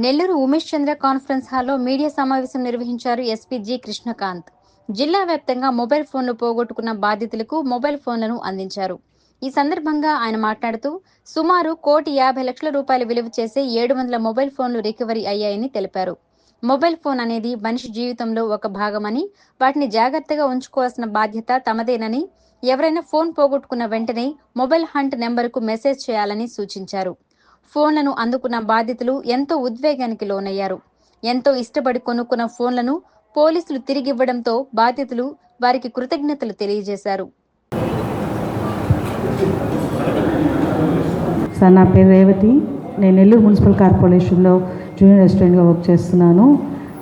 నెల్లూరు ఉమేష్ చంద్ర conference హాల్లో media సమావేశం నిర్వహించారు ఎస్పీ జి కృష్ణకాంత్. జిల్లా వ్యాప్తంగా మొబైల్ ఫోన్లు పోగొట్టుకున్న బాధితులకు మొబైల్ ఫోన్లను అందించారు. ఈ సందర్భంగా ఆయన మాట్లాడుతూ సుమారు ₹1,50,00,000 విలువ చేసే 700 మొబైల్ ఫోన్లు రికవరీ అయ్యాయని తెలిపారు. మొబైల్ ఫోన్ అనేది మనిషి జీవితంలో ఒక భాగమని, వాటిని జాగ్రత్తగా ఉంచుకోవాల్సిన బాధ్యత తమదేనని, ఎవరైనా ఫోన్ పోగొట్టుకున్న వెంటనే మొబైల్ హంట్ నెంబర్కు మెసేజ్ చేయాలని సూచించారు. ఫోన్లను అందుకున్న బాధితులు ఎంతో ఉద్వేగానికి లోనయ్యారు. ఎంతో ఇష్టపడి కొనుక్కున్న ఫోన్లను పోలీసులు తిరిగివ్వడంతో బాధితులు వారికి కృతజ్ఞతలు తెలియజేశారు. సార్, నా పేరు రేవతి. నేను నెల్లూరు మున్సిపల్ కార్పొరేషన్లో జూనియర్ రెసిడెంట్గా వర్క్ చేస్తున్నాను.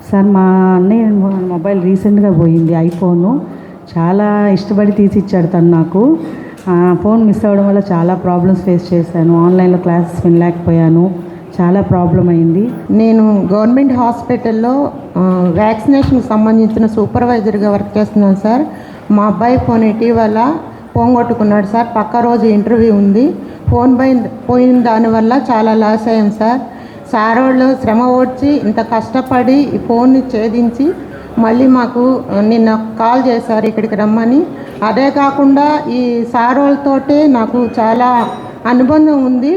సార్, మా అన్నయ్య మొబైల్ రీసెంట్గా పోయింది, ఐఫోను. చాలా ఇష్టపడి తీసి ఇచ్చాడు తను నాకు. ఫోన్ మిస్ అవ్వడం వల్ల చాలా ప్రాబ్లమ్స్ ఫేస్ చేశాను. ఆన్లైన్లో క్లాసెస్ వినలేకపోయాను, చాలా ప్రాబ్లం అయింది. నేను గవర్నమెంట్ హాస్పిటల్లో వ్యాక్సినేషన్కి సంబంధించిన సూపర్వైజర్గా వర్క్ చేస్తున్నాను సార్. మా అబ్బాయి ఫోన్ ఇటీవల పోగొట్టుకున్నాడు సార్. పక్క రోజు ఇంటర్వ్యూ ఉంది. ఫోన్ పోయిన దానివల్ల చాలా లాస్ అయ్యాం సార్. సార్ వాళ్ళు శ్రమ ఓడ్చి ఇంత కష్టపడి ఈ ఫోన్ని ఛేదించి మళ్ళీ మాకు నిన్న కాల్ చేశారు ఇక్కడికి రమ్మని. అదే కాకుండా ఈ సార్ వాళ్ళతోటే నాకు చాలా అనుబంధం ఉంది.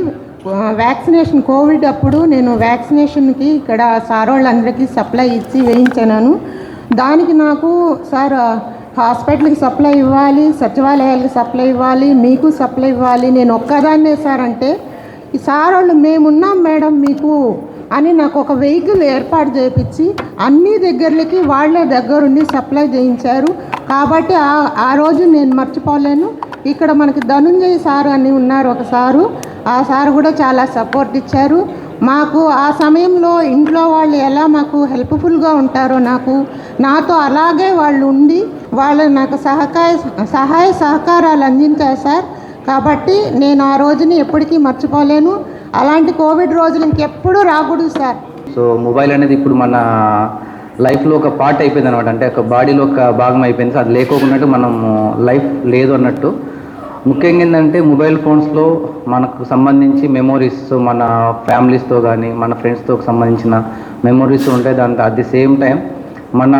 వ్యాక్సినేషన్ కోవిడ్ అప్పుడు నేను వ్యాక్సినేషన్కి ఇక్కడ సార్ వాళ్ళందరికీ సప్లై ఇచ్చి వేయించాను. దానికి నాకు సార్ హాస్పిటల్కి సప్లై ఇవ్వాలి, సచివాలయాలకు సప్లై ఇవ్వాలి, మీకు సప్లై ఇవ్వాలి, నేను ఒక్కదాన్నే సార్ అంటే, ఈ సార్ వాళ్ళు మేమున్నాం మేడం మీకు అని నాకు ఒక వెహికల్ ఏర్పాటు చేయించి అన్ని దగ్గరలకి వాళ్ళే దగ్గరుండి సప్లై చేయించారు. కాబట్టి ఆ రోజు నేను మర్చిపోలేను. ఇక్కడ మనకి ధనుంజయ్ సార్ అని ఉన్నారు ఒక సారు. ఆ సార్ కూడా చాలా సపోర్ట్ ఇచ్చారు మాకు. ఆ సమయంలో ఇంట్లో వాళ్ళు ఎలా మాకు హెల్ప్ఫుల్గా ఉంటారో నాతో అలాగే వాళ్ళు ఉండి వాళ్ళు నాకు సహాయ సహకారాలు అందించారు సార్. కాబట్టి నేను ఆ రోజుని ఎప్పటికీ మర్చిపోలేను. అలాంటి కోవిడ్ రోజులు ఇంకెప్పుడూ రాకూడదు సార్. సో మొబైల్ అనేది ఇప్పుడు మన లైఫ్లో ఒక పార్ట్ అయిపోయింది అనమాట. అంటే ఒక బాడీలో ఒక భాగం అయిపోయింది. అది లేకోకున్నట్టు మనం లైఫ్ లేదు అన్నట్టు. ముఖ్యంగా ఏంటంటే మొబైల్ ఫోన్స్లో మనకు సంబంధించి మెమోరీస్, మన ఫ్యామిలీస్తో కానీ మన ఫ్రెండ్స్తో సంబంధించిన మెమోరీస్ ఉంటాయి. దాంతో అట్ ది సేమ్ టైం మన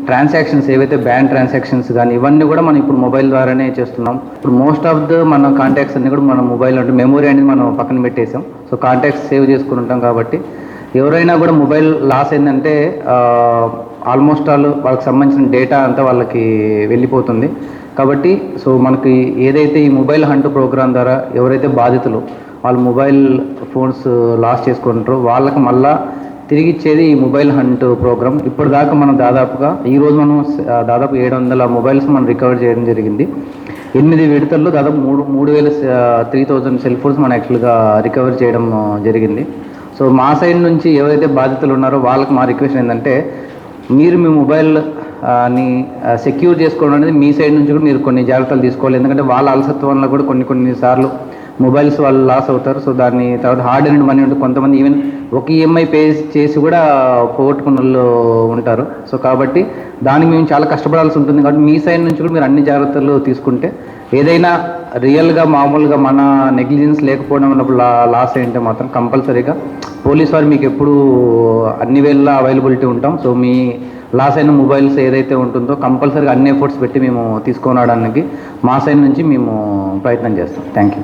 ట్రాన్సాక్షన్స్ ఏవైతే బ్యాంక్ ట్రాన్సాక్షన్స్ కానీ ఇవన్నీ కూడా మనం ఇప్పుడు మొబైల్ ద్వారానే చేస్తున్నాం. ఇప్పుడు మోస్ట్ ఆఫ్ మన కాంటాక్ట్స్ అన్నీ కూడా మన మొబైల్ అంటే మెమొరీ అనేది మనం పక్కన పెట్టేసాం. సో కాంటాక్ట్స్ సేవ్ చేసుకుని ఉంటాం. కాబట్టి ఎవరైనా కూడా మొబైల్ లాస్ అయిందంటే ఆల్మోస్ట్ వాళ్ళకి సంబంధించిన డేటా అంతా వాళ్ళకి వెళ్ళిపోతుంది. కాబట్టి సో మనకి ఏదైతే ఈ మొబైల్ హంట్ ప్రోగ్రామ్ ద్వారా ఎవరైతే బాధితులు వాళ్ళు మొబైల్ ఫోన్స్ లాస్ చేసుకుంటారో వాళ్ళకి మళ్ళా తిరిగి ఇచ్చేది ఈ మొబైల్ హంట్ ప్రోగ్రామ్. ఇప్పటిదాకా మనం దాదాపుగా ఈరోజు మనం దాదాపు 700 మొబైల్స్ మనం రికవర్ చేయడం జరిగింది. 8 విడతల్లో దాదాపు 3,000 సెల్ ఫోన్స్ మనం యాక్చువల్గా రికవర్ చేయడం జరిగింది. సో మా సైడ్ నుంచి ఎవరైతే బాధితులు ఉన్నారో వాళ్ళకి మా రిక్వెస్ట్ ఏంటంటే, మీరు మీ మొబైల్ ని సెక్యూర్ చేసుకోవడం అనేది మీ సైడ్ నుంచి కూడా మీరు కొన్ని జాగ్రత్తలు తీసుకోవాలి. ఎందుకంటే వాళ్ళ అలసత్వం వల్ల కూడా కొన్ని సార్లు మొబైల్స్ వాళ్ళు లాస్ అవుతారు. సో దాన్ని తర్వాత హార్డ్ ఎర్న్డ్ మనీ ఉంటుంది. కొంతమంది ఈవెన్ ఒక ఈఎంఐ పే చేసి కూడా పోగొట్టుకున్న వాళ్ళు ఉంటారు. సో కాబట్టి దానికి మేము చాలా కష్టపడాల్సి ఉంటుంది. కాబట్టి మీ సైడ్ నుంచి కూడా మీరు అన్ని జాగ్రత్తలు తీసుకుంటే ఏదైనా రియల్గా మామూలుగా మన నెగ్లిజెన్స్ లేకపోవడం ఉన్నప్పుడు లాస్ అయింటే మాత్రం కంపల్సరీగా పోలీస్ వారు మీకు ఎప్పుడు అన్ని వేళ అవైలబిలిటీ ఉంటాం. సో మీ లాస్ అయిన మొబైల్స్ ఏదైతే ఉంటుందో కంపల్సరీగా అన్ని ఎఫర్ట్స్ పెట్టి మేము తీసుకురావడానికి మా సైడ్ నుంచి మేము ప్రయత్నం చేస్తాం. Thank you.